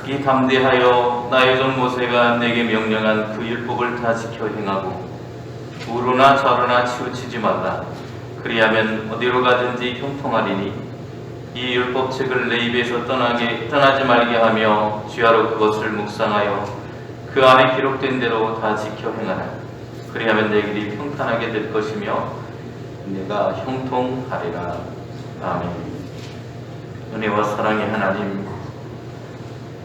특히 담대하여 나의 종 모세가 내게 명령한 그 율법을 다 지켜 행하고 우로나 좌로나 치우치지 말라. 그리하면 어디로 가든지 형통하리니 이 율법책을 내 입에서 떠나지 말게 하며 주야로 그것을 묵상하여 그 안에 기록된 대로 다 지켜 행하라. 그리하면 내 길이 평탄하게 될 것이며 내가 형통하리라. 아멘. 은혜와 사랑의 하나님,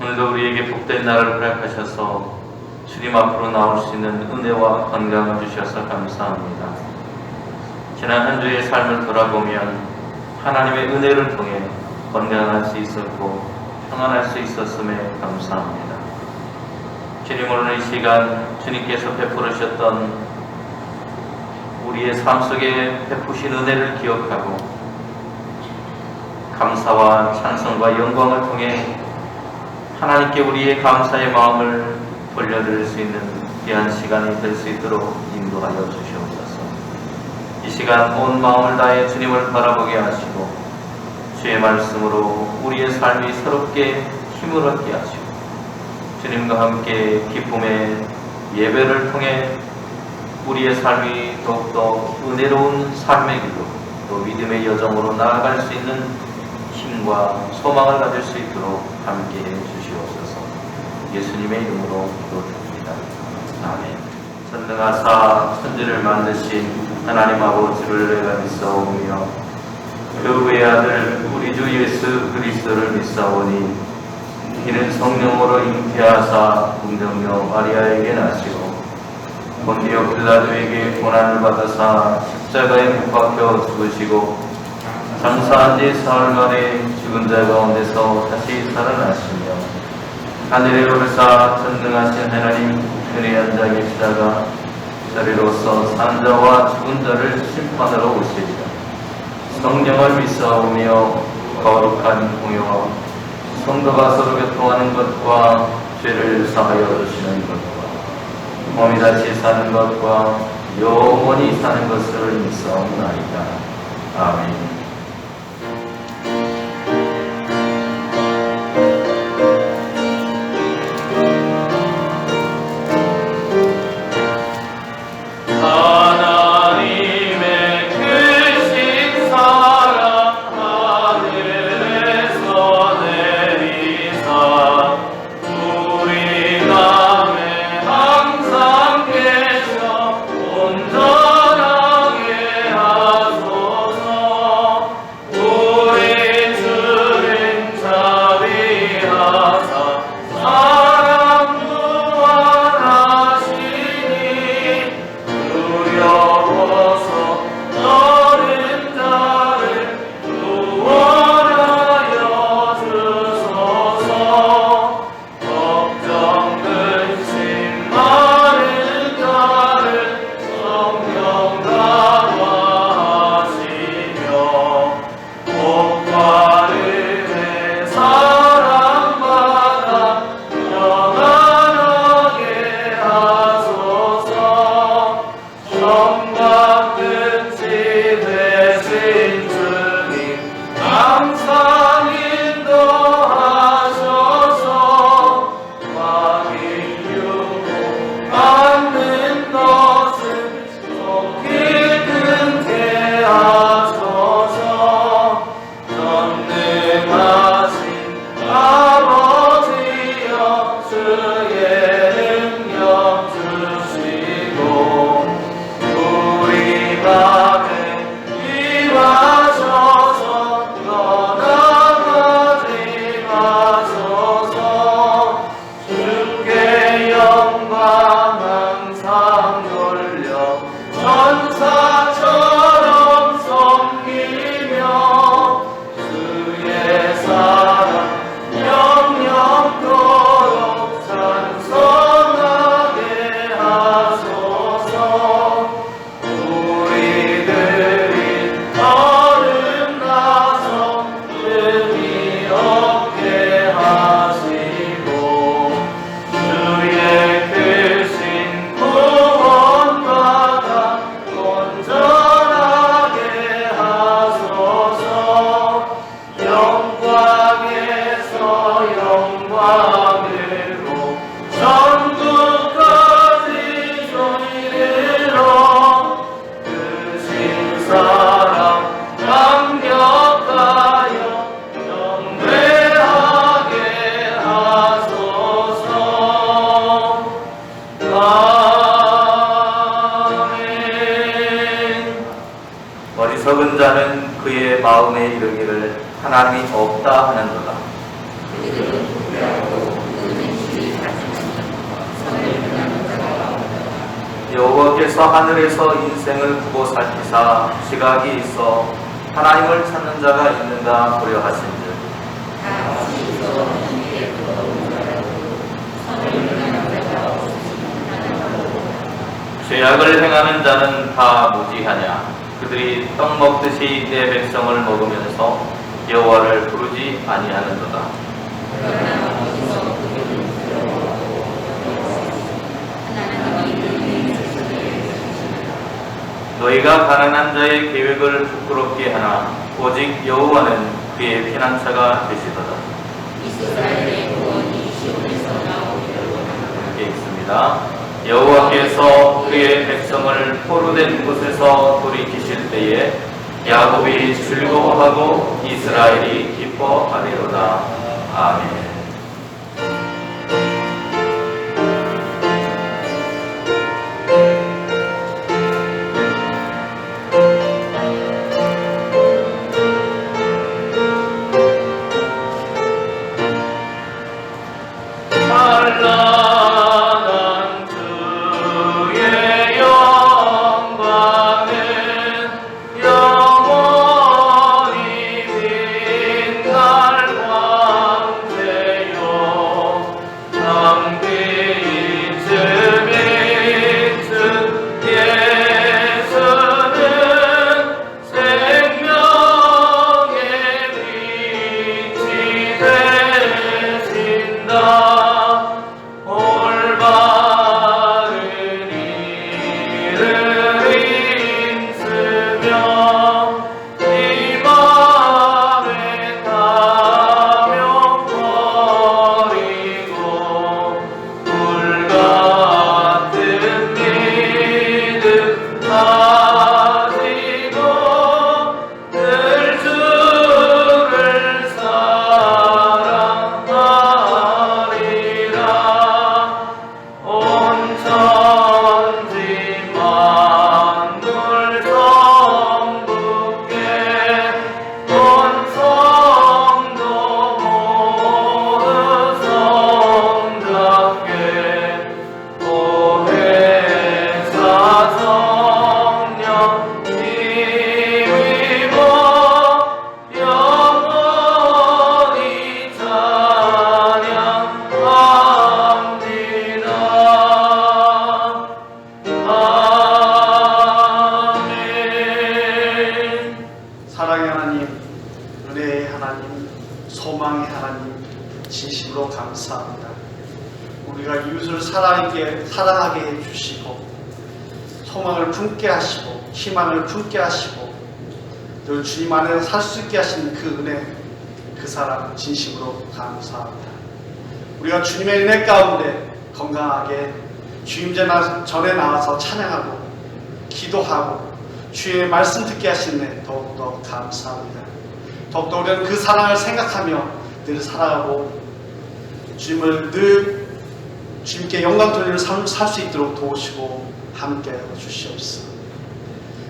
오늘도 우리에게 복된 날을 허락하셔서 주님 앞으로 나올 수 있는 은혜와 건강을 주셔서 감사합니다. 지난 한 주의 삶을 돌아보면 하나님의 은혜를 통해 건강할 수 있었고 평안할 수 있었음에 감사합니다. 주님, 오늘 이 시간 주님께서 베풀으셨던 우리의 삶 속에 베푸신 은혜를 기억하고 감사와 찬송과 영광을 통해 하나님께 우리의 감사의 마음을 돌려드릴 수 있는 귀한 시간이 될 수 있도록 인도하여 주시옵소서. 이 시간 온 마음을 다해 주님을 바라보게 하시고 주의 말씀으로 우리의 삶이 새롭게 힘을 얻게 하시고 주님과 함께 기쁨의 예배를 통해 우리의 삶이 더욱더 은혜로운 삶의 길로 또 믿음의 여정으로 나아갈 수 있는 힘과 소망을 가질 수 있도록 함께해 주시옵소서. 예수님의 이름으로 기도드립니다. 아멘. 전능하사 천지를 만드신 하나님 아버지를 내가 믿사오며 그 외아들 우리 주 예수 그리스도를 믿사오니 이는 성령으로 잉태하사 동정녀 마리아에게 나시고 본디오 빌라도에게 고난을 받으사 십자가에 못 박혀 죽으시고 장사한 지 사흘 만에 죽은 자 가운데서 다시 살아나시며 하늘에 오르사 전능하신 하나님 은혜의 앉아 계시다가 자리로서 산 자와 죽은 자를 심판하러 오시리라. 성령을 믿사오며 거룩한 공효와 성도가 서로 교통하는 것과 죄를 사하여 주시는 것과 몸이 다시 사는 것과 영원히 사는 것을 믿사옵나이다. 아멘. 온전하게 하소서. 그의 마음에 이르기를 하나님이 없다 하는도다. 여호와께서 하늘에서 인생을 두고 살피사 지각이 있어 하나님을 찾는 자가 있는가 보려 하신즉 죄악을 행하는 자는 다 무지하냐. 그들이 떡 먹듯이 내 백성을 먹으면서 여호와를 부르지 아니하는도다. 너희가 가난한 자의 계획을 부끄럽게 하나 오직 여호와는 그의 피난처가 되시도다. 함께 있습니다. 여호와께서 그의 백성을 포로된 곳에서 돌이키실 때에 야곱이 즐거워하고 이스라엘이 기뻐하리로다. 아멘. 소망의 하나님, 진심으로 감사합니다. 우리가 이웃을 사랑하게 해주시고 소망을 품게 하시고 희망을 품게 하시고 늘 주님 안에 살 수 있게 하시는 그 은혜, 그 사랑 진심으로 감사합니다. 우리가 주님의 은혜 가운데 건강하게 주님 전에 나와서 찬양하고 기도하고 주의 말씀 듣게 하시는 은혜 더욱더 감사합니다. 더욱더 우리는 그 사랑을 생각하며 늘 살아가고 주님을 늘 주님께 영광 돌리는 삶을 살 수 있도록 도우시고 함께하여 주시옵소서.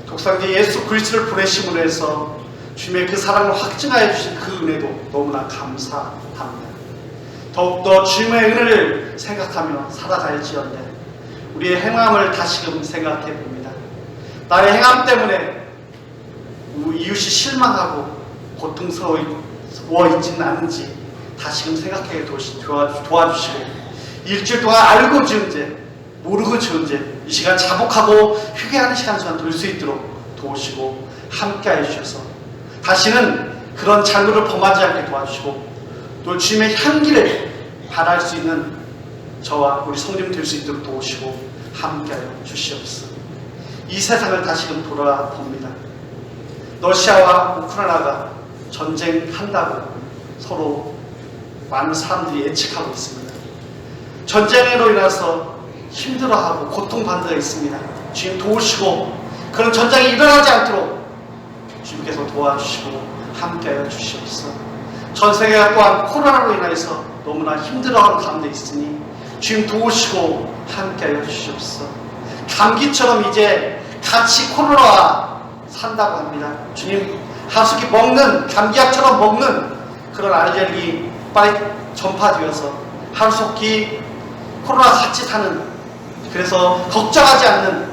독생자 예수 그리스도를 보내심으로 해서 주님의 그 사랑을 확증하여 주신 그 은혜도 너무나 감사합니다. 더욱더 주님의 은혜를 생각하며 살아갈지언데 우리의 행함을 다시금 생각해 봅니다. 나의 행함 때문에 이웃이 실망하고 고통스러워 있지는 않은지 다시금 생각하게 도와주시고 일주일 동안 알고 지은 죄, 모르고 지은 죄, 이 시간 자복하고 회개하는 시간 돌릴 수 있도록 도우시고 함께하여 주셔서 다시는 그런 잘못을 범하지 않게 도와주시고 또 주님의 향기를 발할 수 있는 저와 우리 성도님 될 수 있도록 도우시고 함께하여 주시옵소서. 이 세상을 다시금 돌아봅니다. 러시아와 우크라이나가 전쟁한다고 서로 많은 사람들이 예측하고 있습니다. 전쟁으로 인해서 힘들어하고 고통받는 데가 있습니다. 주님 도우시고 그런 전쟁이 일어나지 않도록 주님께서 도와주시고 함께하여 주시옵소서. 전 세계가 또한 코로나로 인해서 너무나 힘들어하는 가운데 있으니 주님 도우시고 함께하여 주시옵소서. 감기처럼 이제 같이 코로나와 산다고 합니다. 주님 하숙이 먹는 감기약처럼 먹는 그런 알레르기 빨리 전파되어서 하루속히 코로나 같이 사는, 그래서 걱정하지 않는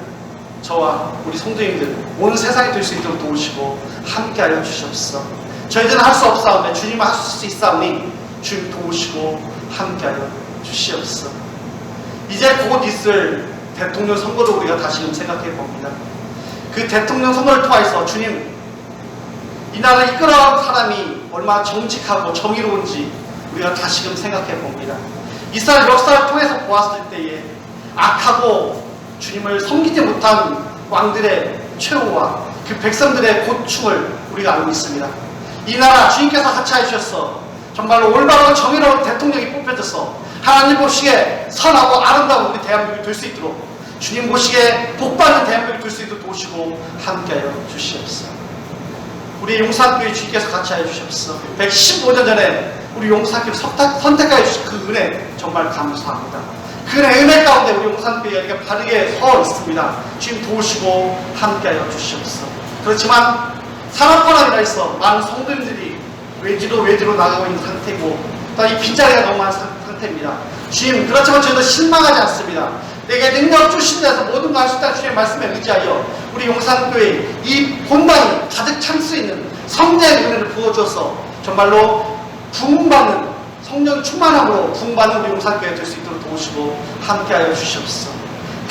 저와 우리 성도님들 온 세상이 될 수 있도록 도우시고 함께하여 주시옵소서. 저희들은 할 수 없사오며 주님은 할 수 있사오니 주님 도우시고 함께하여 주시옵소서. 이제 곧 있을 대통령 선거도 우리가 다시금 생각해 봅니다. 그 대통령 선거를 통해서 주님, 이 나라를 이끌어온 사람이 얼마나 정직하고 정의로운지 우리가 다시금 생각해 봅니다. 이스라엘 역사를 통해서 보았을 때에 악하고 주님을 섬기지 못한 왕들의 최후와 그 백성들의 고충을 우리가 알고 있습니다. 이 나라 주님께서 같이 해주셔서 정말로 올바르고 정의로운 대통령이 뽑혀져서 하나님 보시기에 선하고 아름다운 우리 대한민국이 될 수 있도록, 주님 보시기에 복받는 대한민국이 될 수 있도록 도우시고 함께하여 주시옵소서. 우리 용산교회 주님께서 같이 해주시옵소서. 115년 전에 우리 용산교회 선택하여 주신 그 은혜 정말 감사합니다. 그 은혜 가운데 우리 용산교회가 이렇게 바르게 서 있습니다. 주님 도우시고 함께하여 주시옵소서. 그렇지만 산업화로 인해서 많은 성도님들이 외지로 나가고 있는 상태고, 또 이 빈자리가 너무 많은 상태입니다. 주님, 그렇지만 저희도 실망하지 않습니다. 내게 능력 주신 데서 모든 걸 할 수 있다는 주님의 말씀에 의지하여 우리 용산교회 이 본당이 가득 찰 수 있는 성령의 은혜를 부어줘서 정말로 부흥받는, 성령 충만함으로 부흥받는 우리 용산교회 될 수 있도록 도우시고 함께하여 주시옵소서.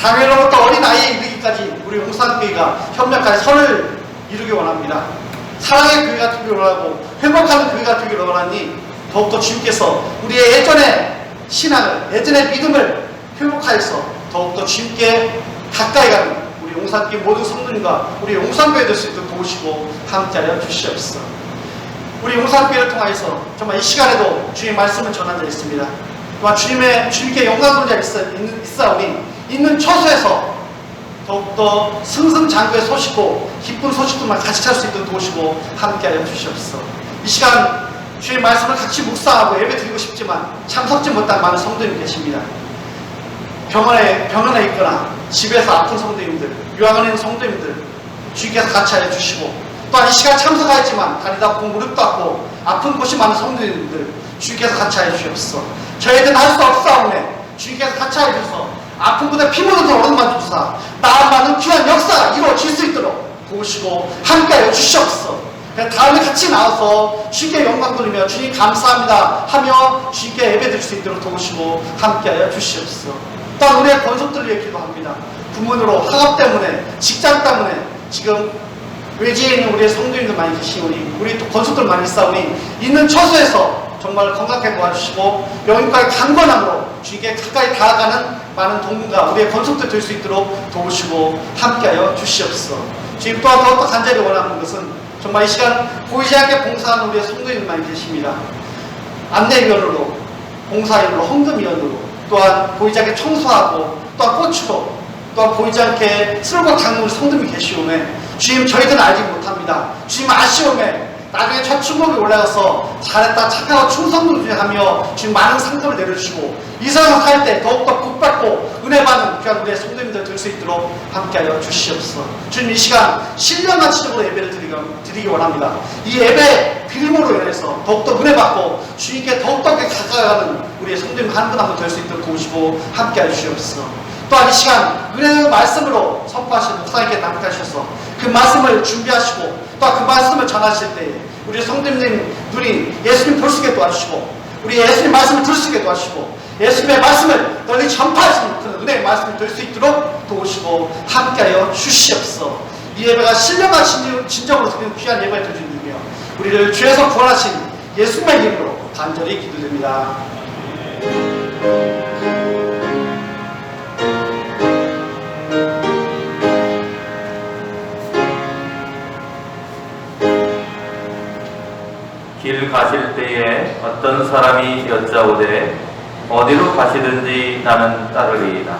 당회로부터 어린 아이에 이르기까지 우리 용산교회가 협력하여 선을 이루기 원합니다. 사랑의 교회가 되기를 원하고 회복하는 교회가 되기를 원하니 더욱더 주님께서 우리의 예전의 신앙을, 예전의 믿음을 회복하여서 더욱더 주님께 가까이 가는 우리 용산교회 모든 성도님과 우리 용산교회 될 수 있도록 도우시고 함께하여 주시옵소서. 우리 용산교회를 통하여서 정말 이 시간에도 주님의 말씀을 전한 자 있습니다. 또한 주님께 영광 돌자 있사오니 있는 처소에서 더욱더 승승장구의 소식고 기쁜 소식들만 같이 찾을 수 있도록 도우시고 함께하여 주시옵소서. 이 시간 주의 말씀을 같이 묵상하고 예배 드리고 싶지만 참석지 못한 많은 성도님이 계십니다. 병원에 있거나 집에서 아픈 성도님들, 요양원에 있는 성도님들 주님께서 같이 하여 주시고, 또한 이 시간 참석하였지만 다리도 아프고 무릎도 아프고 아픈 곳이 많은 성도님들 주님께서 같이 하여 주시옵소서. 저희들은 할 수 없사오네 주님께서 같이 하여 주셔서 아픈 곳에 피 묻어서 얼음만 주사 나아가는 귀한 역사가 이루어질 수 있도록 도우시고 함께하여 주시옵소서. 다음에 같이 나와서 주님께 영광 돌리며 주님 감사합니다 하며 주님께 예배 드릴 수 있도록 도우시고 함께하여 주시옵소서. 또한 우리의 권속들을 위해 기도합니다. 부문으로 학업 때문에, 직장 때문에 지금 외지에 있는 우리의 성도님들 많이 계시오니, 우리 또 권속들 많이 있사오니 있는 처소에서 정말 건강하게 도와주시고 영육과의 강건함으로 주님께 가까이 다가가는 많은 동문과 우리의 권속들 될 수 있도록 도우시고 함께하여 주시옵소서. 주님, 또한 더욱더 간절히 원하는 것은 정말 이 시간 보이지 않게 봉사하는 우리의 성도님들 많이 계십니다. 안내위원으로, 봉사위원으로, 헌금위원으로, 또한 보이지 않게 청소하고, 또한 꽃으로, 또한 보이지 않게 쓸고 닦는 우리 성도님이 계시오매 주님, 저희들은 알지 못합니다. 주님 아시오매 나중에 첫 충복이 올라가서 잘했다, 착하고 충성을 하며 주님 많은 상급을 내려주시고 이 세상 살 때 더욱더 복받고 은혜 받는 귀한 우리의 성도님들 될 수 있도록 함께하여 주시옵소서. 주님, 이 시간 신령한치적으로 예배를 드리기 원합니다. 이 예배 빌림으로 인해서 더욱더 은혜 받고 주님께 더욱더 가까이가는 우리의 성도님 한 분 한 분 될 수 있도록 도우시고 함께하여 주시옵소서. 또한 이 시간 은혜의 말씀으로 선포하신 목사님께 납득하셔서 그 말씀을 준비하시고 또 그 말씀을 전하실 때에 우리 성도님 눈이 예수님 볼 수 있게 도와주시고 우리 예수님 말씀을 들을 수 있게 도와주시고 예수님의 말씀을 널리 전파하시는 그런 은혜의 말씀이 될 수 있도록 도우시고 함께하여 주시옵소서. 이 예배가 신령한 진정으로 드리는 귀한 예배가 되어주며 우리를 죄에서 구원하신 예수님의 이름으로 간절히 기도드립니다. 길 가실 때에 어떤 사람이 여짜오되 어디로 가시든지 나는 따르리이다.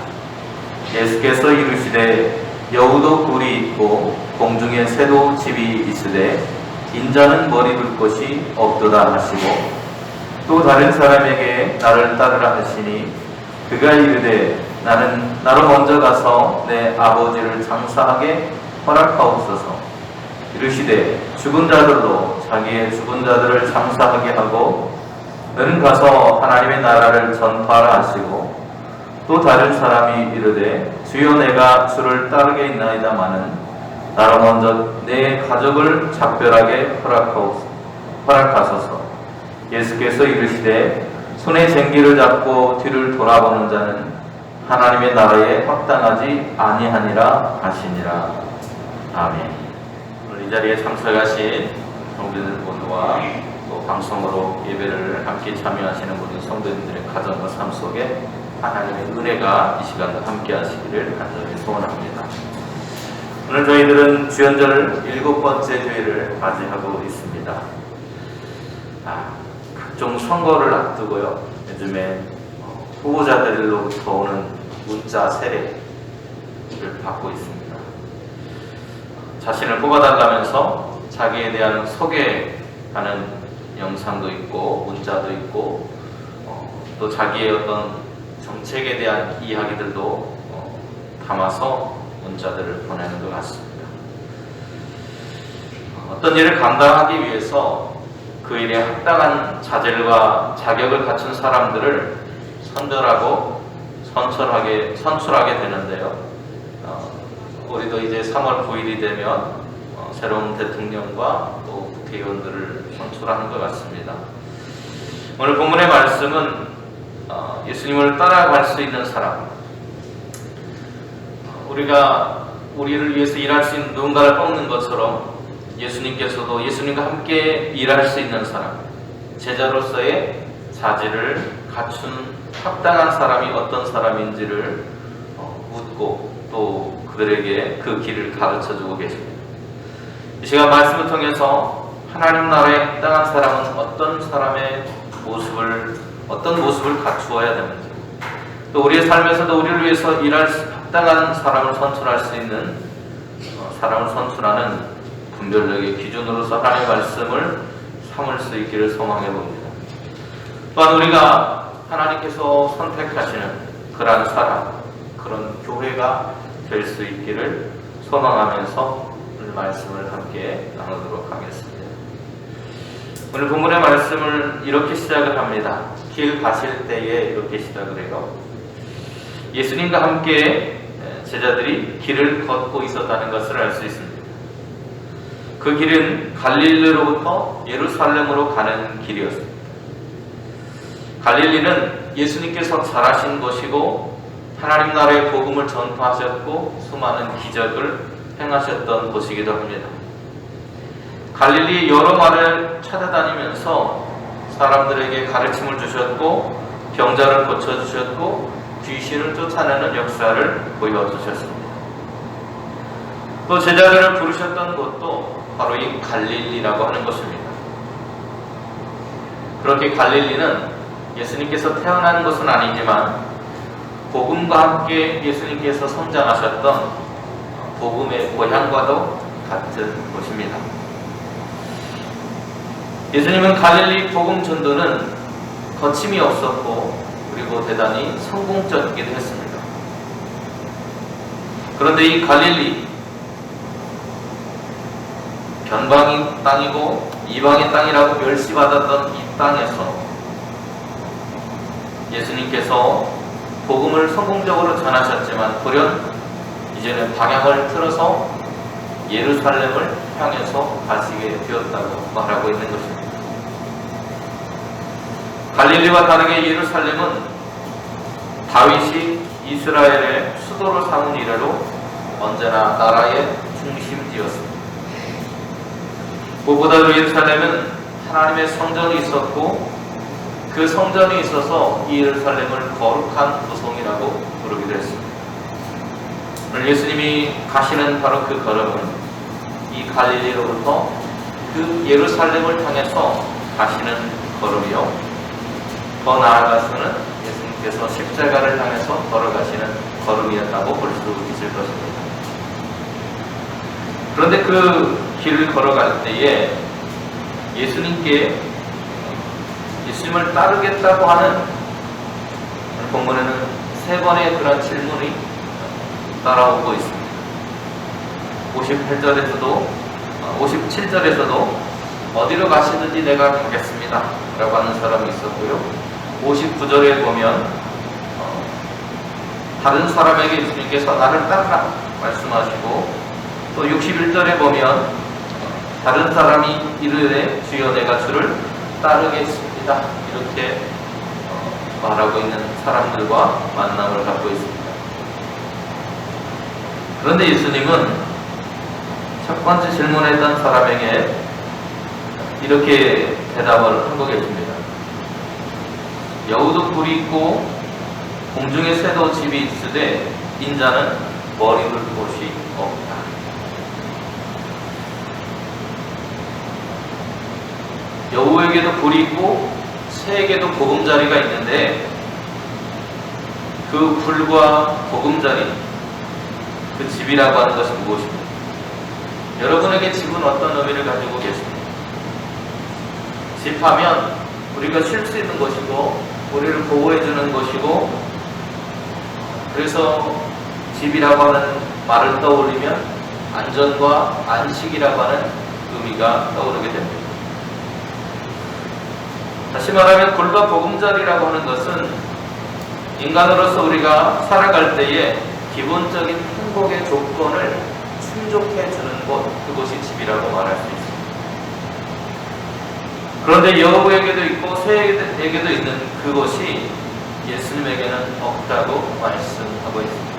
예수께서 이르시되 여우도 굴이 있고 공중에 새도 집이 있으되 인자는 머리 둘 곳이 없도다 하시고, 또 다른 사람에게 나를 따르라 하시니 그가 이르되 나로 먼저 가서 내 아버지를 장사하게 허락하옵소서. 이르시되 죽은 자들로 자기의 죽은 자들을 장사하게 하고 너는 가서 하나님의 나라를 전파하라 하시고 또 다른 사람이 이르되 주여 내가 주를 따르겠나이다마는 나로 먼저 내 가족을 작별하게 허락하소서. 예수께서 이르시되 손에 쟁기를 잡고 뒤를 돌아보는 자는 하나님의 나라에 합당하지 아니하니라 하시니라. 아멘. 오늘 이 자리에 참석하신 성도들 모두와 또 방송으로 예배를 함께 참여하시는 모든 성도님들의 가정과 삶 속에 하나님의 은혜가 이 시간도 함께 하시기를 간절히 소원합니다. 오늘 저희들은 주연절 7번째 주일을 맞이하고 있습니다. 각종 선거를 앞두고요. 요즘에 후보자들로부터 오는 문자 세례를 받고 있습니다. 자신을 뽑아달라면서 자기에 대한 소개하는 영상도 있고 문자도 있고 또 자기의 어떤 정책에 대한 이야기들도 담아서 문자들을 보내는 것 같습니다. 어떤 일을 감당하기 위해서 그 일에 합당한 자질과 자격을 갖춘 사람들을 선별하고 선출하게 되는데요. 우리도 이제 3월 9일이 되면 새로운 대통령과 또 국회의원들을 선출하는 것 같습니다. 오늘 본문의 말씀은 예수님을 따라갈 수 있는 사람, 우리가 우리를 위해서 일할 수 있는 누군가를 뽑는 것처럼 예수님께서도 예수님과 함께 일할 수 있는 사람, 제자로서의 자질을 갖춘 합당한 사람이 어떤 사람인지를 묻고 또 그들에게 그 길을 가르쳐주고 계십니다. 이 시간 말씀을 통해서 하나님 나라에 합당한 사람은 어떤 모습을 갖추어야 되는지, 또 우리의 삶에서도 우리를 위해서 일할 합당한 사람을 선출할 수 있는 사람을 선출하는 분별력의 기준으로서 하나님의 말씀을 삼을 수 있기를 소망해 봅니다. 또한 우리가 하나님께서 선택하시는 그러한 사람, 그런 교회가 될 수 있기를 소망하면서 오늘 말씀을 함께 나누도록 하겠습니다. 오늘 본문의 말씀을 이렇게 시작을 합니다. 길 가실 때에 이렇게 시작을 해요. 예수님과 함께 제자들이 길을 걷고 있었다는 것을 알 수 있습니다. 그 길은 갈릴리로부터 예루살렘으로 가는 길이었습니다. 갈릴리는 예수님께서 자라신 곳이고 하나님 나라의 복음을 전파하셨고 수많은 기적을 행하셨던 곳이기도 합니다. 갈릴리 여러 마을을 찾아다니면서 사람들에게 가르침을 주셨고 병자를 고쳐주셨고 귀신을 쫓아내는 역사를 보여주셨습니다. 또 제자들을 부르셨던 곳도 바로 이 갈릴리라고 하는 것입니다. 그렇게 갈릴리는 예수님께서 태어난 것은 아니지만 복음과 함께 예수님께서 성장하셨던 복음의 고향과도 같은 곳입니다. 예수님은 갈릴리 복음 전도는 거침이 없었고 그리고 대단히 성공적이기도 했습니다. 그런데 이 갈릴리, 변방의 땅이고 이방의 땅이라고 멸시받았던 이 땅에서 예수님께서 복음을 성공적으로 전하셨지만 돌연 이제는 방향을 틀어서 예루살렘을 향해서 가시게 되었다고 말하고 있는 것입니다. 갈릴리와 다르게 예루살렘은 다윗이 이스라엘의 수도로 삼은 이래로 언제나 나라의 중심지였습니다. 무엇보다도 예루살렘은 하나님의 성전이 있었고 그 성전이 있어서 이 예루살렘을 거룩한 도성이라고 부르기도 했습니다. 오늘 예수님이 가시는 바로 그 걸음은 이 갈릴리로부터 그 예루살렘을 향해서 가시는 걸음이요, 더 나아가서는 예수님께서 십자가를 향해서 걸어가시는 걸음이었다고 볼 수 있을 것입니다. 그런데 그 길을 걸어갈 때에 예수님을 따르겠다고 하는 본문에는 3번의 그런 질문이 따라오고 있습니다. 58절에서도 57절에서도 어디로 가시든지 내가 가겠습니다 라고 하는 사람이 있었고요. 59절에 보면 다른 사람에게 예수님께서 나를 따르라 말씀하시고, 또 61절에 보면 다른 사람이 이르되 주여 내가 주를 따르겠습니다 이렇게 말하고 있는 사람들과 만남을 갖고 있습니다. 그런데 예수님은 첫 번째 질문했던 사람에게 이렇게 대답을 하고 계십니다. 여우도 굴이 있고 공중에 새도 집이 있으되 인자는 머리 둘 곳이 없다. 여우에게도 굴이 있고 새에게도 보금자리가 있는데 그 굴과 보금자리, 그 집이라고 하는 것이 무엇입니까? 여러분에게 집은 어떤 의미를 가지고 계십니까? 집하면 우리가 쉴 수 있는 곳이고 우리를 보호해주는 곳이고, 그래서 집이라고 하는 말을 떠올리면 안전과 안식이라고 하는 의미가 떠오르게 됩니다. 다시 말하면 굴과 보금자리라고 하는 것은 인간으로서 우리가 살아갈 때에 기본적인 행복의 조건을 충족해 주는 곳, 그곳이 집이라고 말할 수 있습니다. 그런데 여우에게도 있고 새에게도 있는 그곳이 예수님에게는 없다고 말씀하고 있습니다.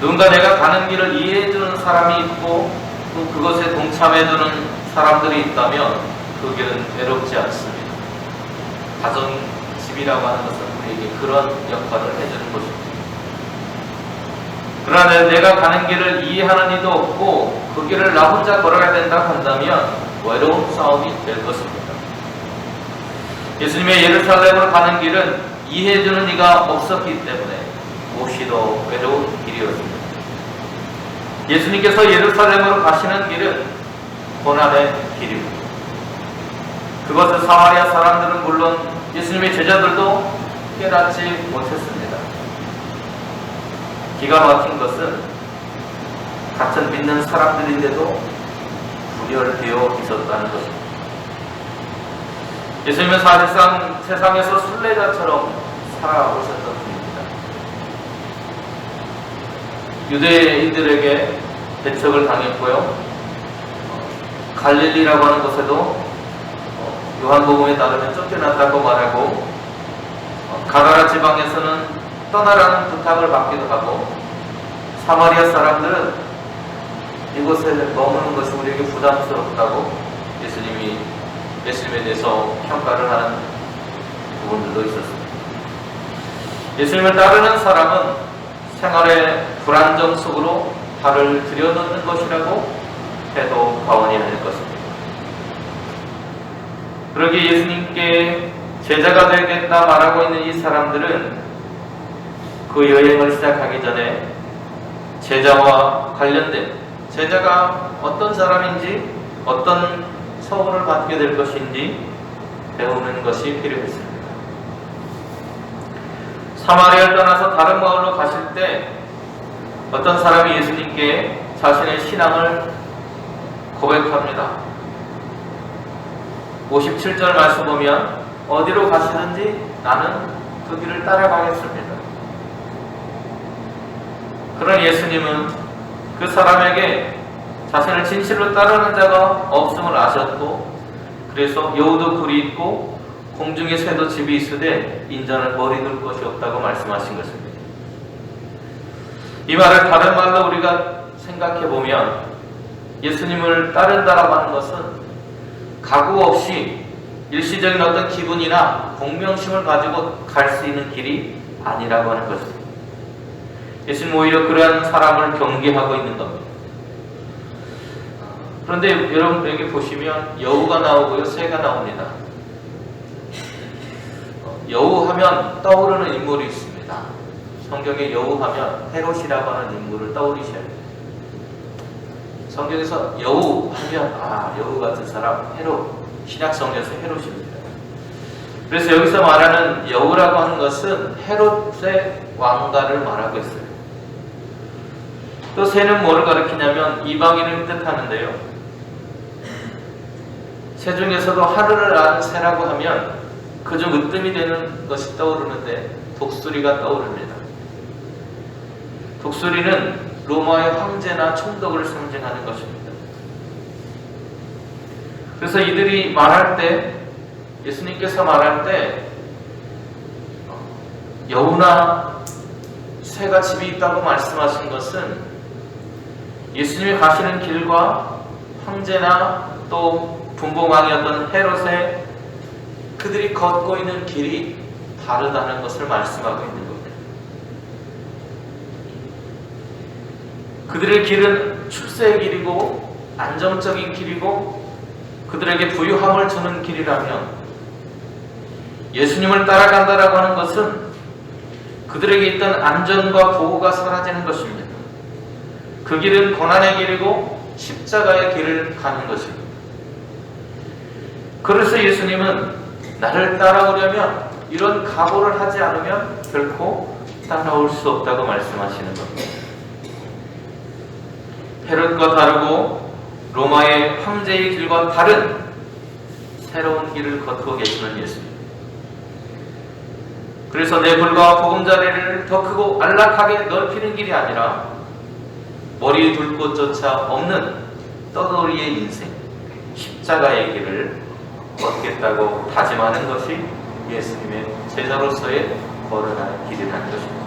누군가 내가 가는 길을 이해해주는 사람이 있고 또 그것에 동참해주는 사람들이 있다면 그 길은 외롭지 않습니다. 가정, 집이라고 하는 것은 우리에게 그런 역할을 해주는 것입니다. 그러나 내가 가는 길을 이해하는 이도 없고 그 길을 나 혼자 걸어야 된다고 한다면 외로운 싸움이 될 것입니다. 예수님의 예루살렘으로 가는 길은 이해해주는 이가 없었기 때문에 몹시도 외로운 길이었습니다. 예수님께서 예루살렘으로 가시는 길은 고난의 길입니다. 그것을 사마리아 사람들은 물론 예수님의 제자들도 깨닫지 못했습니다. 기가 막힌 것은 같은 믿는 사람들인데도 분열되어 있었다는 것입니다. 예수님은 사실상 세상에서 순례자처럼 살아오셨던 분입니다. 유대인들에게 배척을 당했고요. 갈릴리라고 하는 곳에도 요한복음에 따르면 쫓겨났다고 말하고, 가다라 지방에서는 떠나라는 부탁을 받기도 하고, 사마리아 사람들은 이곳에 머무는 것이 우리에게 부담스럽다고 예수님에 대해서 평가를 하는 부분들도 있었습니다. 예수님을 따르는 사람은 생활의 불안정 속으로 발을 들여놓는 것이라고 해도 과언이 아닐 것입니다. 그러기에 예수님께 제자가 되겠다 말하고 있는 이 사람들은 그 여행을 시작하기 전에 제자와 관련된, 제자가 어떤 사람인지 어떤 서훈을 받게 될 것인지 배우는 것이 필요했습니다. 사마리아를 떠나서 다른 마을로 가실 때 어떤 사람이 예수님께 자신의 신앙을 고백합니다. 57절 말씀 보면 어디로 가시든지 나는 그 길을 따라가겠습니다. 그런 예수님은 그 사람에게 자신을 진실로 따르는 자가 없음을 아셨고, 그래서 여우도 굴이 있고 공중에 새도 집이 있으되 인자는 머리 둘 것이 없다고 말씀하신 것입니다. 이 말을 다른 말로 우리가 생각해 보면 예수님을 따른다라고 하는 것은 각오 없이 일시적인 어떤 기분이나 공명심을 가지고 갈 수 있는 길이 아니라고 하는 것입니다. 예수님 오히려 그러한 사람을 경계하고 있는 겁니다. 그런데 여러분 여기 보시면 여우가 나오고요, 새가 나옵니다. 여우 하면 떠오르는 인물이 있습니다. 성경에 여우 하면 헤롯이라고 하는 인물을 떠올리셔야 돼요. 성경에서 여우 하면 여우 같은 사람 헤롯, 신약 성경에서 헤롯입니다. 그래서 여기서 말하는 여우라고 하는 것은 헤롯의 왕가를 말하고 있어요. 또 새는 뭐를 가리키냐면 이방인을 뜻하는데요. 새 중에서도 하늘을 아는 새라고 하면 그저 으뜸이 되는 것이 떠오르는데 독수리가 떠오릅니다. 독수리는 로마의 황제나 총독을 상징하는 것입니다. 그래서 이들이 말할 때, 예수님께서 말할 때 여우나 새가 집이 있다고 말씀하신 것은 예수님이 가시는 길과 황제나 또 분봉왕이었던 헤롯의 그들이 걷고 있는 길이 다르다는 것을 말씀하고 있는 겁니다. 그들의 길은 출세의 길이고 안정적인 길이고 그들에게 부유함을 주는 길이라면 예수님을 따라간다라고 하는 것은 그들에게 있던 안전과 보호가 사라지는 것입니다. 그 길은 고난의 길이고 십자가의 길을 가는 것입니다. 그래서 예수님은 나를 따라오려면 이런 각오를 하지 않으면 결코 따라올 수 없다고 말씀하시는 겁니다. 헤롯과 다르고 로마의 황제의 길과 다른 새로운 길을 걷고 계시는 예수님. 그래서 내 불과 보금자리를 더 크고 안락하게 넓히는 길이 아니라 머리 둘 곳조차 없는 떠돌이의 인생, 십자가의 길을 걷겠다고 다짐하는 것이 예수님의 제자로서의 걸어가는 길이라는 것입니다.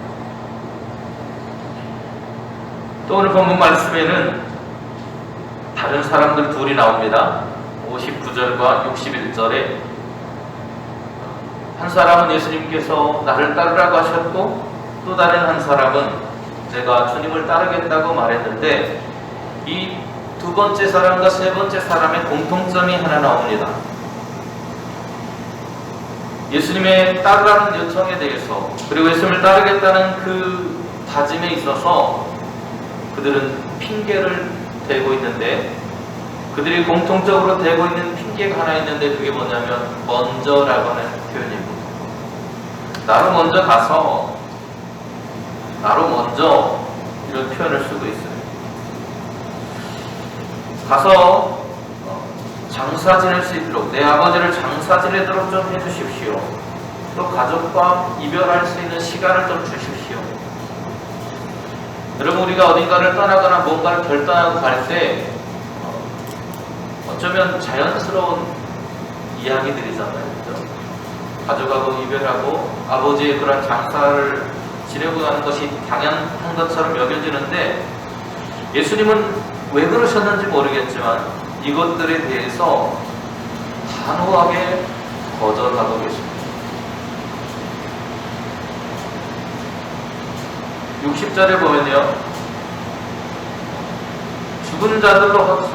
또 오늘 본문 말씀에는 다른 사람들 둘이 나옵니다. 59절과 61절에 한 사람은 예수님께서 나를 따르라고 하셨고 또 다른 한 사람은 제가 주님을 따르겠다고 말했는데 이 두 번째 사람과 세 번째 사람의 공통점이 하나 나옵니다. 예수님의 따르라는 요청에 대해서 그리고 예수님을 따르겠다는 그 다짐에 있어서 그들은 핑계를 대고 있는데 그들이 공통적으로 대고 있는 핑계가 하나 있는데 그게 뭐냐면 먼저라고 하는 표현입니다. 나로 먼저 가서 나로 먼저 이런 표현을 쓰고 있어요. 가서 장사 지낼 수 있도록 내 아버지를 장사 지내도록 좀 해주십시오. 또 가족과 이별할 수 있는 시간을 좀 주십시오. 여러분 우리가 어딘가를 떠나거나 뭔가를 결단하고 갈 때 어쩌면 자연스러운 이야기들이잖아요. 그렇죠? 가족하고 이별하고 아버지의 그런 장사를 지내고 가는 것이 당연한 것처럼 여겨지는데 예수님은 왜 그러셨는지 모르겠지만 이것들에 대해서 단호하게 거절하고 계십니다. 60절에 보면요, 죽은 자들로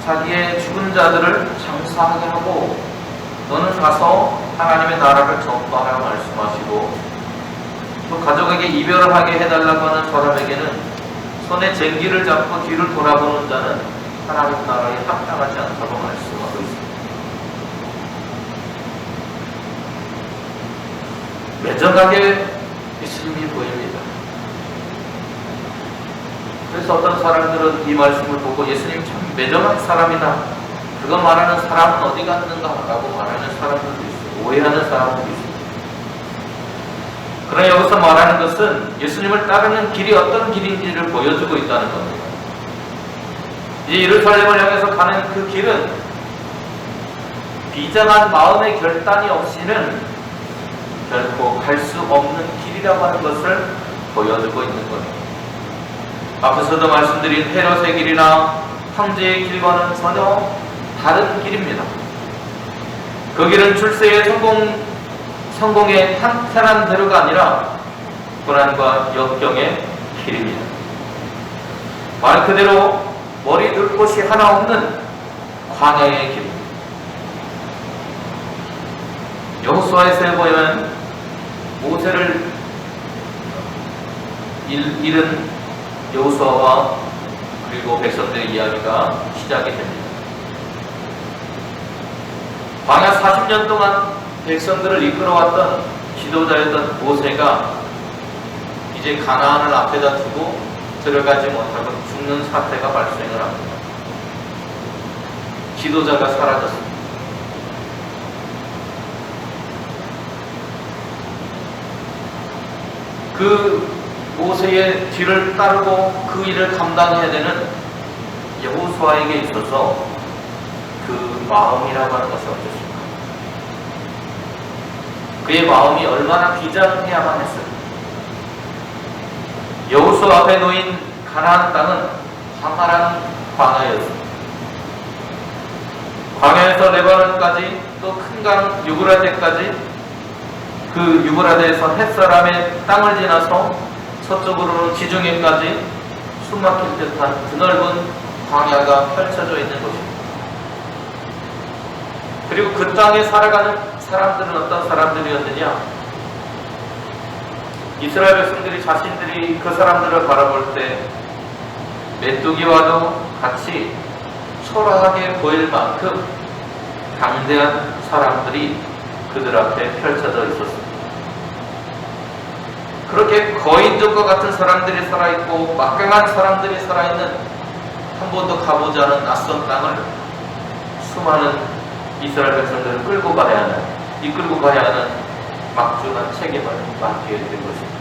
자기의 죽은 자들을 장사하게 하고 너는 가서 하나님의 나라를 전파하라 말씀하시고 또 가족에게 이별을 하게 해달라고 하는 사람에게는 손에 쟁기를 잡고 뒤를 돌아보는 자는 하나님 나라에 합당하지 않다고 말씀하고 있습니다. 매정하게 예수님이 보입니다. 그래서 어떤 사람들은 이 말씀을 보고 예수님 참 매정한 사람이다. 그거 말하는 사람은 어디 갔는가? 라고 말하는 사람들도 있어요. 오해하는 사람들도 있어요. 그러나 여기서 말하는 것은 예수님을 따르는 길이 어떤 길인지를 보여주고 있다는 겁니다. 이 예루살렘을 향해서 가는 그 길은 비장한 마음의 결단이 없이는 결코 갈 수 없는 길이라고 하는 것을 보여주고 있는 겁니다. 앞에서도 말씀드린 헤롯의 길이나 황제의 길과는 전혀 다른 길입니다. 그 길은 출세의 성공의 탄탄한 대로가 아니라 고난과 역경의 길입니다. 말 그대로 머리 둘 곳이 하나 없는 광야의 길입니다. 여호수아에서 보면 모세를 잃은 여호수아와 그리고 백성들의 이야기가 시작이 됩니다. 광야 40년 동안 백성들을 이끌어왔던 지도자였던 모세가 이제 가나안을 앞에다 두고 들어가지 못하고 죽는 사태가 발생을 합니다. 지도자가 사라졌습니다. 그 모세의 뒤를 따르고 그 일을 감당해야 되는 여호수아에게 있어서 그 마음이라고 하는 것이 어떻습니까? 그의 마음이 얼마나 비장해야만 했을까? 여호수아 앞에 놓인 가나안 땅은 황활한 광야였습니다. 광야에서 레바논까지 또 큰 강 유브라데까지, 그 유브라데에서 햇사람의 땅을 지나서 서쪽으로는 지중해까지 숨막힐 듯한 드넓은 광야가 펼쳐져 있는 것입니다. 그리고 그 땅에 살아가는 사람들은 어떤 사람들이었느냐? 이스라엘 백성들이 자신들이 그 사람들을 바라볼 때 메뚜기와도 같이 초라하게 보일 만큼 강대한 사람들이 그들 앞에 펼쳐져 있었습니다. 그렇게 거인족과 같은 사람들이 살아있고 막강한 사람들이 살아있는, 한 번도 가보지 않은 낯선 땅을 수많은 이스라엘 백성들을 이끌고 가야 하는 막중한 책임을 맡게 된 것입니다.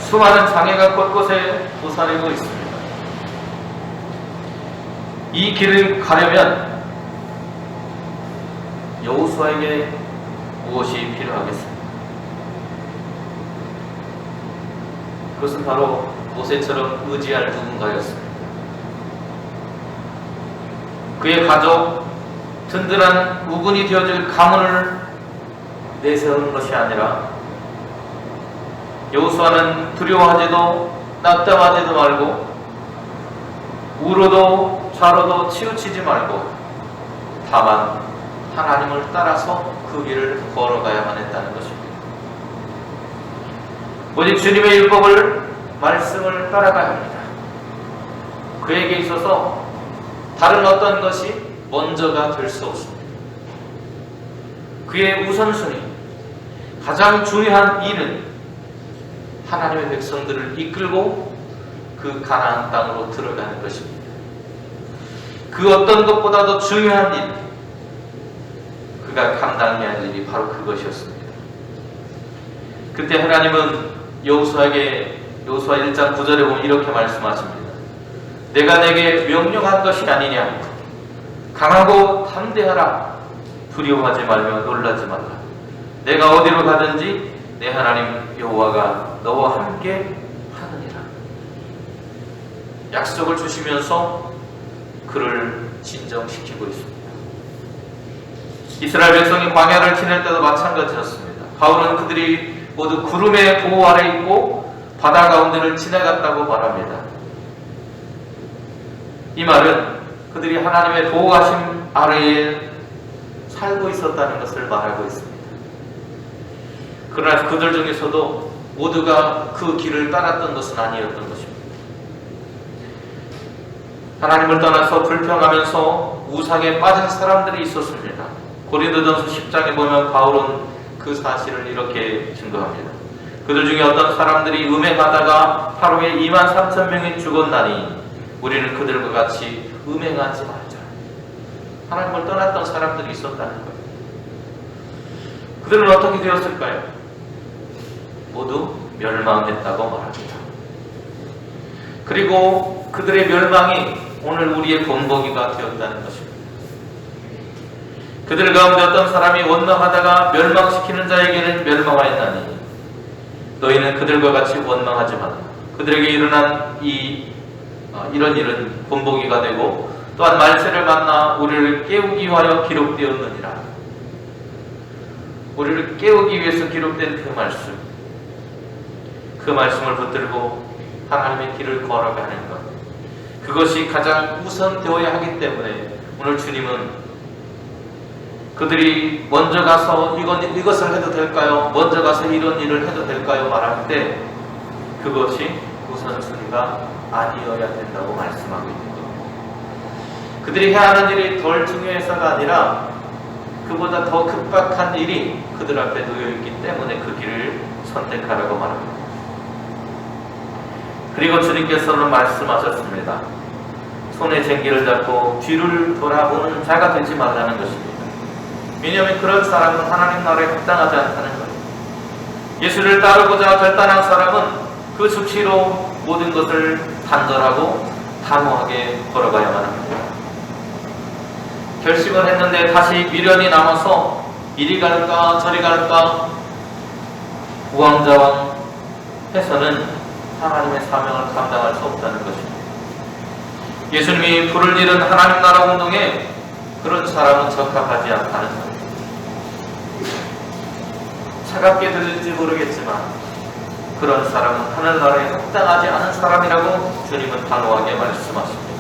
수많은 장애가 곳곳에 도사리고 있습니다. 이 길을 가려면 여호수아에게 무엇이 필요하겠습니까? 그것은 바로 모세처럼 의지할 누군가였습니다. 그의 가족, 든든한 우군이 되어줄 가문을 내세우는 것이 아니라, 여호수아는 두려워하지도 낙담하지도 말고 우로도 좌로도 치우치지 말고 다만 하나님을 따라서 그 길을 걸어가야만 했다는 것입니다. 오직 주님의 율법을, 말씀을 따라가야 합니다. 그에게 있어서 다른 어떤 것이 먼저가 될 수 없습니다. 그의 우선순위, 가장 중요한 일은 하나님의 백성들을 이끌고 그 가나안 땅으로 들어가는 것입니다. 그 어떤 것보다도 중요한 일, 그가 감당해야 할 일이 바로 그것이었습니다. 그때 하나님은 여호수아에게, 여호수아 1장 9절에 보면 이렇게 말씀하십니다. 내가 내게 명령한 것이 아니냐? 강하고 담대하라. 두려워하지 말며 놀라지 말라. 내가 어디로 가든지 내 하나님 여호와가 너와 함께 하느니라. 약속을 주시면서 그를 진정시키고 있습니다. 이스라엘 백성이 광야를 지낼 때도 마찬가지였습니다. 바울은 그들이 모두 구름의 보호 아래 있고 바다 가운데를 지나갔다고 말합니다. 이 말은 그들이 하나님의 보호하심 아래에 살고 있었다는 것을 말하고 있습니다. 그러나 그들 중에서도 모두가 그 길을 따랐던 것은 아니었던 것입니다. 하나님을 떠나서 불평하면서 우상에 빠진 사람들이 있었습니다. 고린도전서 10장에 보면 바울은 그 사실을 이렇게 증거합니다. 그들 중에 어떤 사람들이 음행하다가 하루에 23,000명이 죽었나니 우리는 그들과 같이 음행하지 말자. 하나님을 떠났던 사람들이 있었다는 거예요. 그들은 어떻게 되었을까요? 모두 멸망했다고 말합니다. 그리고 그들의 멸망이 오늘 우리의 본보기가 되었다는 것입니다. 그들 가운데 어떤 사람이 원망하다가 멸망시키는 자에게는 멸망하였나니 너희는 그들과 같이 원망하지 마라. 그들에게 일어난 이런 일은 본보기가 되고 또한 말세를 만나 우리를 깨우기 위하여 기록되었느니라. 우리를 깨우기 위해서 기록된 그 말씀을 붙들고 하나님의 길을 걸어가는 것, 그것이 가장 우선되어야 하기 때문에 오늘 주님은 그들이 먼저 가서 이것을 해도 될까요? 먼저 가서 이런 일을 해도 될까요? 말할 때 그것이 우선순위가 아니어야 된다고 말씀하고 있는 겁니다. 그들이 해야 하는 일이 덜 중요해서가 아니라 그보다 더 급박한 일이 그들 앞에 놓여있기 때문에 그 길을 선택하라고 말합니다. 그리고 주님께서는 말씀하셨습니다. 손에 쟁기를 잡고 뒤를 돌아보는 자가 되지 말라는 것입니다. 왜냐하면 그런 사람은 하나님 나라에 합당하지 않다는 거예요. 예수를 따르고자 결단한 사람은 그 수치로 모든 것을 단절하고 단호하게 걸어가야만 합니다. 결심을 했는데 다시 미련이 남아서 이리 갈까 저리 갈까 우왕좌왕 해서는 하나님의 사명을 감당할 수 없다는 것입니다. 예수님이 불을 지른 하나님 나라 운동에 그런 사람은 적합하지 않다는 것입니다. 차갑게 들릴지 모르겠지만 그런 사람은 하늘나라에 합당하지 않은 사람이라고 주님은 단호하게 말씀하십니다.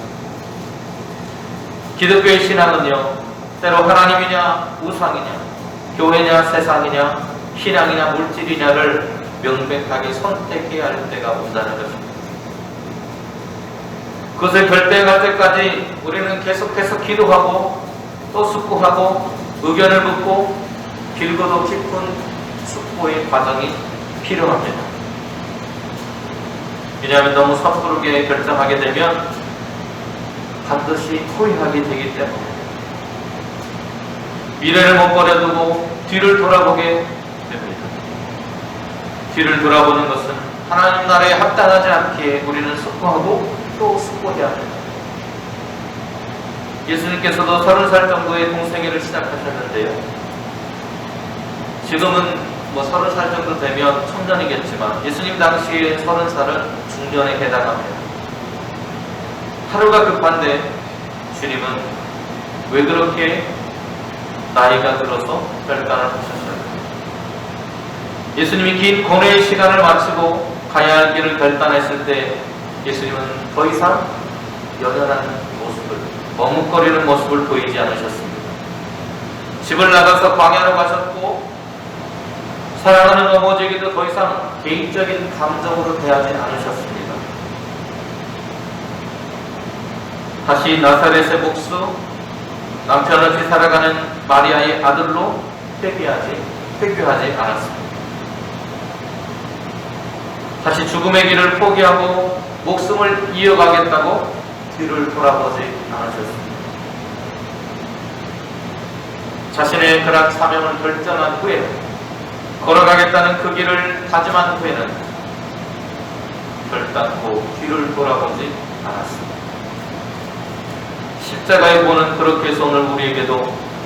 기독교의 신앙은요, 때로 하나님이냐 우상이냐 교회냐 세상이냐 신앙이냐 물질이냐를 명백하게 선택해야 할 때가 온다는 것입니다. 그것을 결정할 때까지 우리는 계속해서 기도하고 또 숙고하고 의견을 묻고 길고도 깊은 숙고의 과정이 필요합니다. 왜냐하면 너무 섣부르게 결정하게 되면 반드시 후회하게 되기 때문에 미래를 못 버려두고 뒤를 돌아보게 됩니다. 뒤를 돌아보는 것은 하나님 나라에 합당하지 않기에 우리는 숙고하고 또 숙고해야 합니다. 예수님께서도 30살 정도의 동생애를 시작하셨는데요. 지금은 30살 정도 되면 청년이겠지만 예수님 당시에 30살은 중년에 해당합니다. 하루가 급한데 주님은 왜 그렇게 나이가 들어서 결단을 하셨어요? 예수님이 긴 고뇌의 시간을 마치고 가야 할 길을 결단했을 때 예수님은 더 이상 연연한 모습을, 머뭇거리는 모습을 보이지 않으셨습니다. 집을 나가서 광야로 가셨고 사랑하는 어머니에게도 더 이상 개인적인 감정으로 대하지 않으셨습니다. 다시 나사렛의 목수, 남편 없이 살아가는 마리아의 아들로 회귀하지 않았습니다. 다시 죽음의 길을 포기하고 목숨을 이어가겠다고 뒤를 돌아보지 않으셨습니다. 자신의 그런 사명을 결정한 후에 걸어가겠다는 그 길을 다짐한 후에는 결단코 뒤를 돌아보지 않았습니다. 십자가의 본은 그렇게 해서 오늘 우리에게도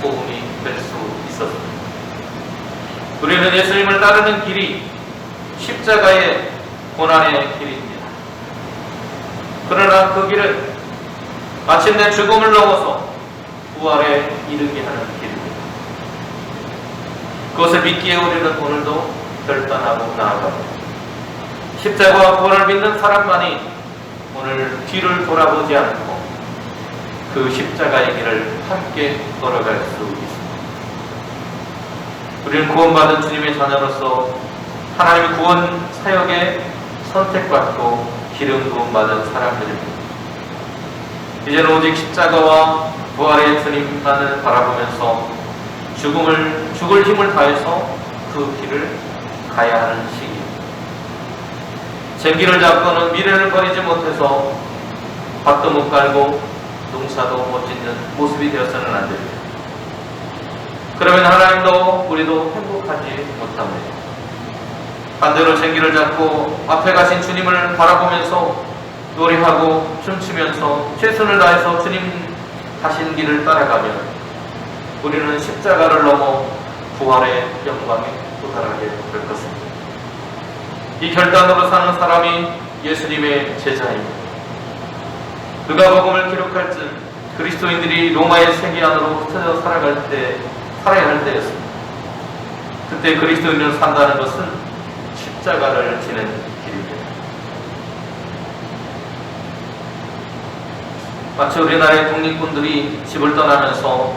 복음이 될 수 있었습니다. 우리는 예수님을 따르는 길이 십자가의 고난의 길입니다. 그러나 그 길은 마침내 죽음을 넘어서 부활에 이르게 하는 길입니다. 그것을 믿기에 우리는 오늘도 결단하고 나아갑니다. 십자가와 부활을 믿는 사람만이 오늘 뒤를 돌아보지 않고 그 십자가의 길을 함께 걸어갈 수 있습니다. 우리는 구원받은 주님의 자녀로서 하나님의 구원 사역에 선택받고 기름 부음받은 사람들입니다. 이제는 오직 십자가와 부활의 주님만을 바라보면서 죽을 힘을 다해서 그 길을 가야 하는 시기입니다. 쟁기를 잡고는 미래를 버리지 못해서 밭도 못 갈고 농사도 못 짓는 모습이 되어서는 안 됩니다. 그러면 하나님도 우리도 행복하지 못합니다. 반대로 쟁기를 잡고 앞에 가신 주님을 바라보면서 노래하고 춤추면서 최선을 다해서 주님 가신 길을 따라가면 우리는 십자가를 넘어 부활의 영광에 도달하게 될 것입니다. 이 결단으로 사는 사람이 예수님의 제자입니다. 누가복음을 기록할 즈음 그리스도인들이 로마의 세계 안으로 흩어져 살아야 할 때였습니다. 그때 그리스도인을 산다는 것은 십자가를 지는 길입니다. 마치 우리나라의 독립군들이 집을 떠나면서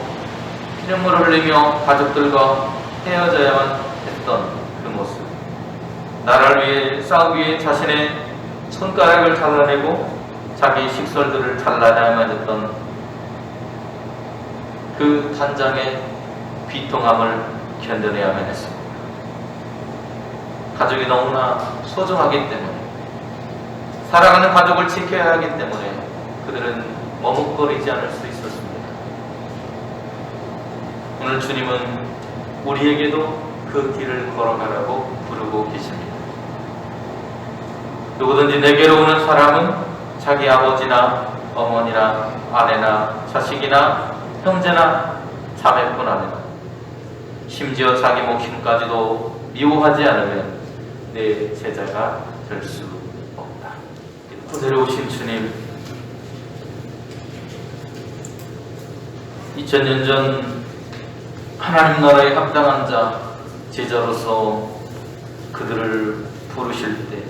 피눈물을 흘리며 가족들과 헤어져야만 했던 그 모습, 나라를 위해 싸우기 위해 자신의 손가락을 잘라내고 자기 식솔들을 잘라내야만 했던 그 단장의 비통함을 견뎌내야만 했습니다. 가족이 너무나 소중하기 때문에 사랑하는 가족을 지켜야 하기 때문에 그들은 머뭇거리지 않을 수 있었습니다. 오늘 주님은 우리에게도 그 길을 걸어가라고 부르고 계십니다. 누구든지 내게로 오는 사람은 자기 아버지나 어머니나 아내나 자식이나 형제나 자매뿐 아니라 심지어 자기 목숨까지도 미워하지 않으면 내 제자가 될 수 없다. 데려오신 주님, 2000년 전 하나님 나라에 합당한 자 제자로서 그들을 부르실 때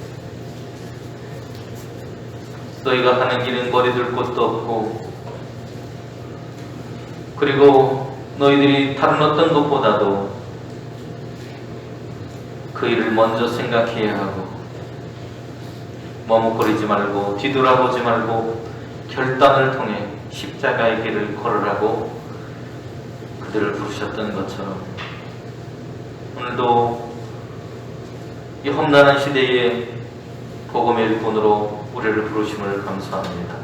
너희가 하는 길은 머리둘 곳도 없고 그리고 너희들이 다른 어떤 것보다도 그 일을 먼저 생각해야 하고 머뭇거리지 말고 뒤돌아보지 말고 결단을 통해 십자가의 길을 걸으라고 그들을 부르셨던 것처럼 오늘도 이 험난한 시대에 복음의 일꾼으로 우리를 부르심을 감사합니다.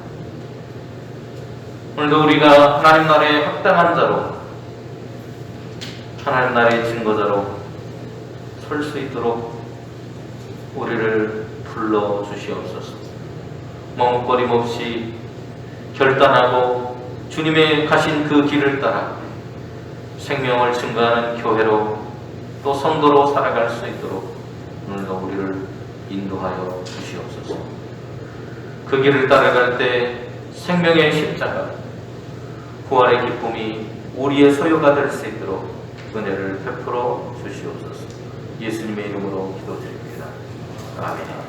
오늘도 우리가 하나님 나라의 합당한 자로 하나님 나라의 증거자로 설 수 있도록 우리를 불러 주시옵소서. 머뭇거림 없이 결단하고 주님의 가신 그 길을 따라 생명을 증거하는 교회로 또 성도로 살아갈 수 있도록 오늘도 우리를 인도하여 주시옵소서. 그 길을 따라갈 때 생명의 십자가, 부활의 기쁨이 우리의 소유가 될 수 있도록 은혜를 베풀어 주시옵소서. 예수님의 이름으로 기도드립니다. 아멘.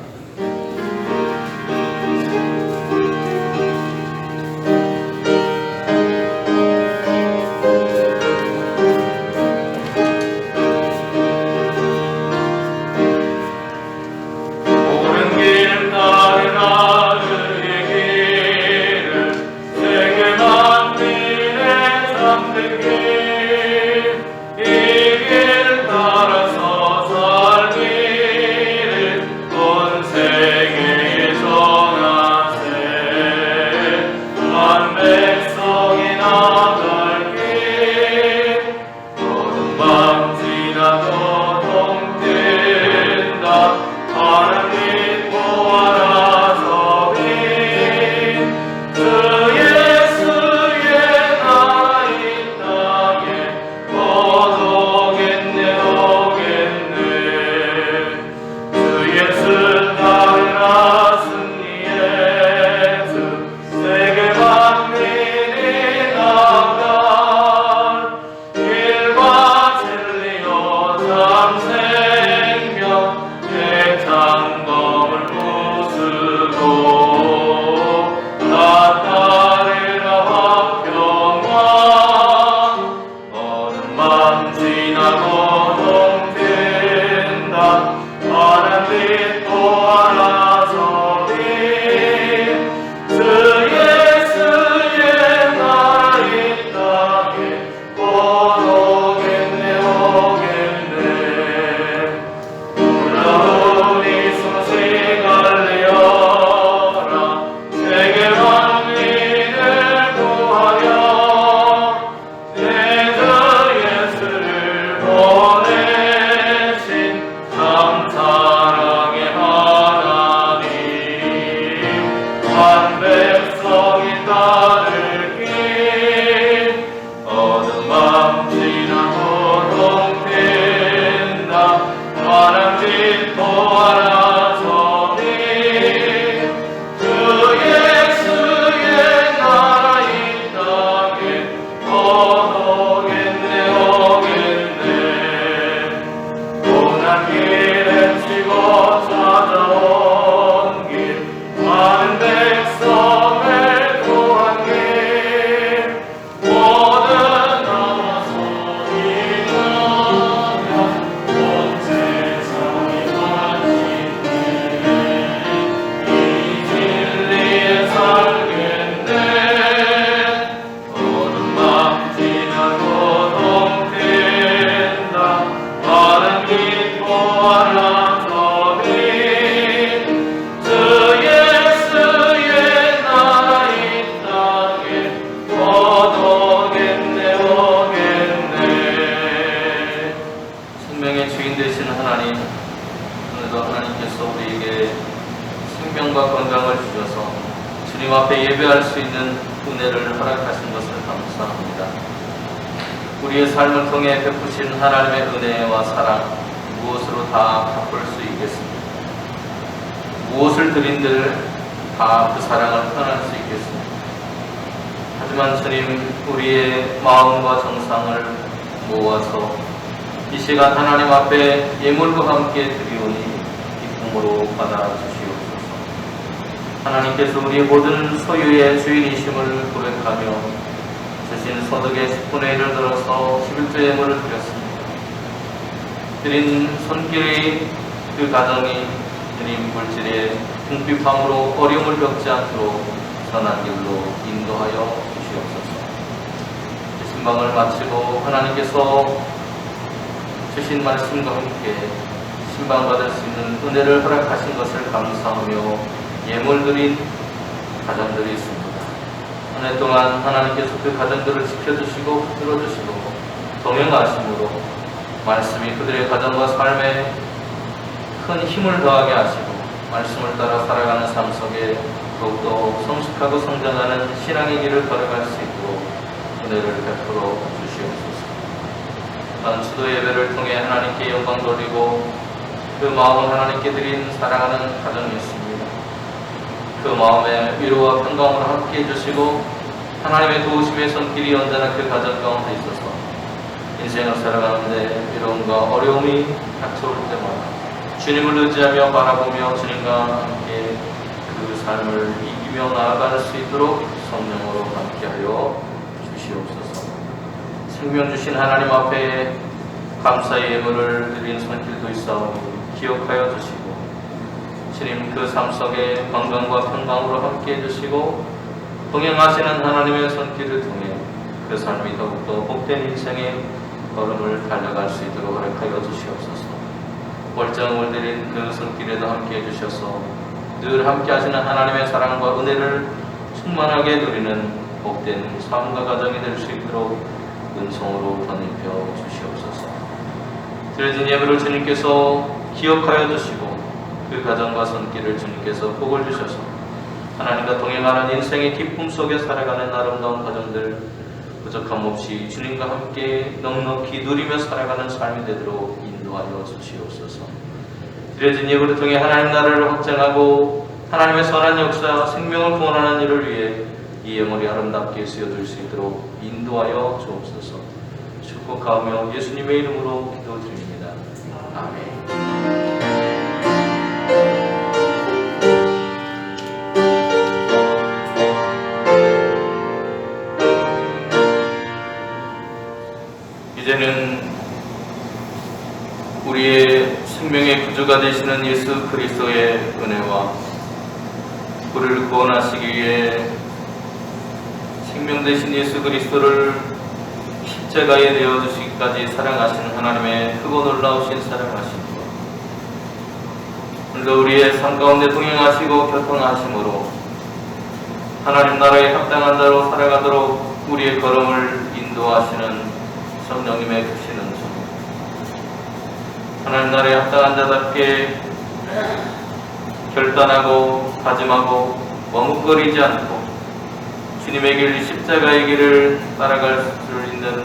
Oh 주인 되신 하나님, 오늘도 하나님께서 우리에게 생명과 건강을 주셔서 주님 앞에 예배할 수 있는 은혜를 허락하신 것을 감사합니다. 우리의 삶을 통해 베푸신 하나님의 은혜와 사랑, 무엇으로 다 갚을 수 있겠습니까? 무엇을 드린들 다 그 사랑을 표현할 수 있겠습니까? 하지만 주님, 우리의 마음과 정상을 모아서 이 시간 하나님 앞에 예물과 함께 드리오니 기쁨으로 받아주시옵소서. 하나님께서 우리의 모든 소유의 주인이심을 고백하며 주신 소득의 10분의 1을 들어서 11조 예물을 드렸습니다. 드린 손길의 그 가정이 주님 물질의 궁핍함으로 어려움을 겪지 않도록 선한 길로 인도하여 주시옵소서. 신방을 마치고 하나님께서 주신 말씀과 함께 신방받을 수 있는 은혜를 허락하신 것을 감사하며 예물 드린 가정들이 있습니다. 한 해 동안 하나님께서 그 가정들을 지켜주시고 붙들어주시고 동행하심으로 말씀이 그들의 가정과 삶에 큰 힘을 더하게 하시고 말씀을 따라 살아가는 삶 속에 더욱더 성숙하고 성장하는 신앙의 길을 걸어갈 수 있도록 은혜를 베풀어 주시옵소서. 또한 수도 예배를 통해 하나님께 영광 돌리고 그 마음을 하나님께 드린 사랑하는 가정이 있습니다. 그 마음에 위로와 평강으로 함께 해주시고 하나님의 도우심의 손길이 언제나 그 가정 가운데 있어서 인생을 살아가는데 위로움과 어려움이 닥쳐올 때마다 주님을 의지하며 바라보며 주님과 함께 그 삶을 이기며 나아갈 수 있도록 성령으로 함께하여 주시옵소서. 생명 주신 하나님 앞에 감사의 예물을 드린 손길도 있사오니 기억하여 주시고 주님 그 삶 속에 건강과 평강으로 함께 해주시고 동행하시는 하나님의 손길을 통해 그 삶이 더욱더 복된 인생의 걸음을 달려갈 수 있도록 허락하여 주시옵소서. 월정을 드린 그 손길에도 함께 해주셔서 늘 함께 하시는 하나님의 사랑과 은혜를 충만하게 누리는 복된 삶과 가정이 될 수 있도록 은총으로 덧입혀 주시옵소서. 드려진 예물을 주님께서 기억하여 주시고 그 가정과 손길을 주님께서 복을 주셔서 하나님과 동행하는 인생의 기쁨 속에 살아가는 아름다운 가정들 부족함 없이 주님과 함께 넉넉히 누리며 살아가는 삶이 되도록 인도하여 주시옵소서. 드려진 예물을 통해 하나님 나라를 확장하고 하나님의 선한 역사, 생명을 구원하는 일을 위해 이 예물이 아름답게 쓰여질 수 있도록 인도하여 주옵소서. 축복하며 예수님의 이름으로 기도드립니다. 아멘. 이제는 우리의 생명의 구주가 되시는 예수 그리스도의 은혜와 우리를 구원하시기 위해 생명 되신 예수 그리스도를 십자가에 내어주시기까지 사랑하시는 하나님의 크고 놀라우신 사랑하심과 오늘도 우리의 삶 가운데 동행하시고 교통하심으로 하나님 나라에 합당한 자로 살아가도록 우리의 걸음을 인도하시는 성령님의 크신 은총, 하나님 나라에 합당한 자답게 결단하고 다짐하고 머뭇거리지 않고 주님의 길, 십자가의 길을 따라갈 수 있는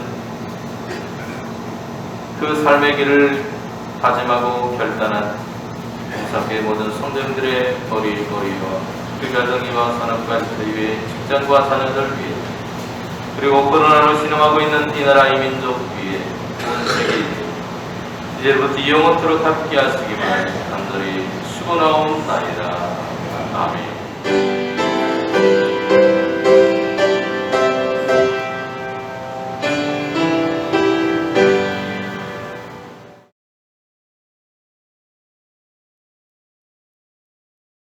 그 삶의 길을 다짐하고 결단한 공사교회 모든 성도님들의 거리와 그 가정이와 산업가족들 위해 직장과 자녀들 위해 그리고 코로나로 신음하고 있는 이 나라 이 민족 위에 온 세계 이제부터 영원토록 함께 하시기를 간절히 축원하옵나이다. 아멘.